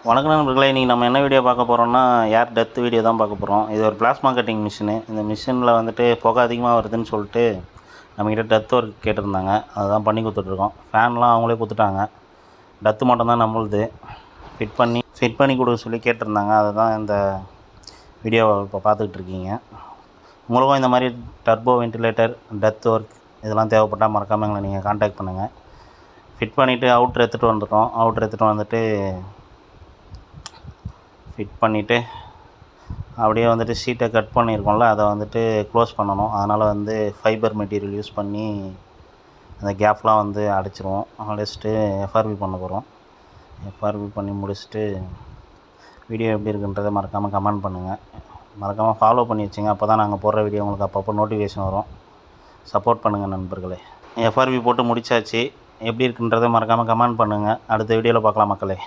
வணக்கம் நண்பர்களே, இன்றைக்கி நம்ம என்ன வீடியோ பார்க்க போகிறோம்னா ஏர் டெத் வீடியோ தான் பார்க்க போகிறோம். இது ஒரு பிளாஸ்மா கட்டிங் மிஷினு. இந்த மிஷினில் வந்துட்டு புகை அதிகமாக வருதுன்னு சொல்லிட்டு நம்மக்கிட்ட டெத் ஒர்க் கேட்டிருந்தாங்க. அதுதான் பண்ணி கொடுத்துட்ருக்கோம். ஃபேன்லாம் அவங்களே கொடுத்துட்டாங்க. டெத்து மட்டும் தான் நம்மளுது ஃபிட் பண்ணி கொடுக்க சொல்லி கேட்டிருந்தாங்க. அதை தான் இந்த வீடியோவை இப்போ பார்த்துக்கிட்டு இருக்கீங்க. உங்களுக்கும் இந்த மாதிரி டர்போ வென்டிலேட்டர், டெத் ஒர்க் இதெல்லாம் தேவைப்பட்டால் மறக்காமல் எங்களை நீங்கள் கான்டாக்ட் பண்ணுங்கள். ஃபிட் பண்ணிவிட்டு அவுட்ரு எடுத்துகிட்டு வந்துட்டோம். வந்துட்டு ஃபிட் பண்ணிவிட்டு அப்படியே வந்துட்டு ஷீட்டை கட் பண்ணியிருக்கோம்ல, அதை வந்துட்டு க்ளோஸ் பண்ணணும். அதனால் ஃபைபர் மெட்டீரியல் யூஸ் பண்ணி அந்த கேப்லாம் அடைச்சிருவோம். அடைச்சிட்டு எஃப்ஆர்பி பண்ண போகிறோம். எஃப்ஆர்பி பண்ணி முடிச்சுட்டு வீடியோ எப்படி இருக்குன்றதை மறக்காமல் கமெண்ட் பண்ணுங்கள். மறக்காமல் ஃபாலோ பண்ணி வச்சுங்க. அப்போ தான் நாங்கள் போடுற வீடியோ உங்களுக்கு அப்பப்போ நோட்டிஃபிகேஷன் வரும். சப்போர்ட் பண்ணுங்கள் நண்பர்களே. எஃப்ஆர்பி போட்டு முடித்தாச்சு. எப்படி இருக்குன்றதை மறக்காமல் கமெண்ட் பண்ணுங்கள். அடுத்த வீடியோவில் பார்க்கலாம் மக்களே.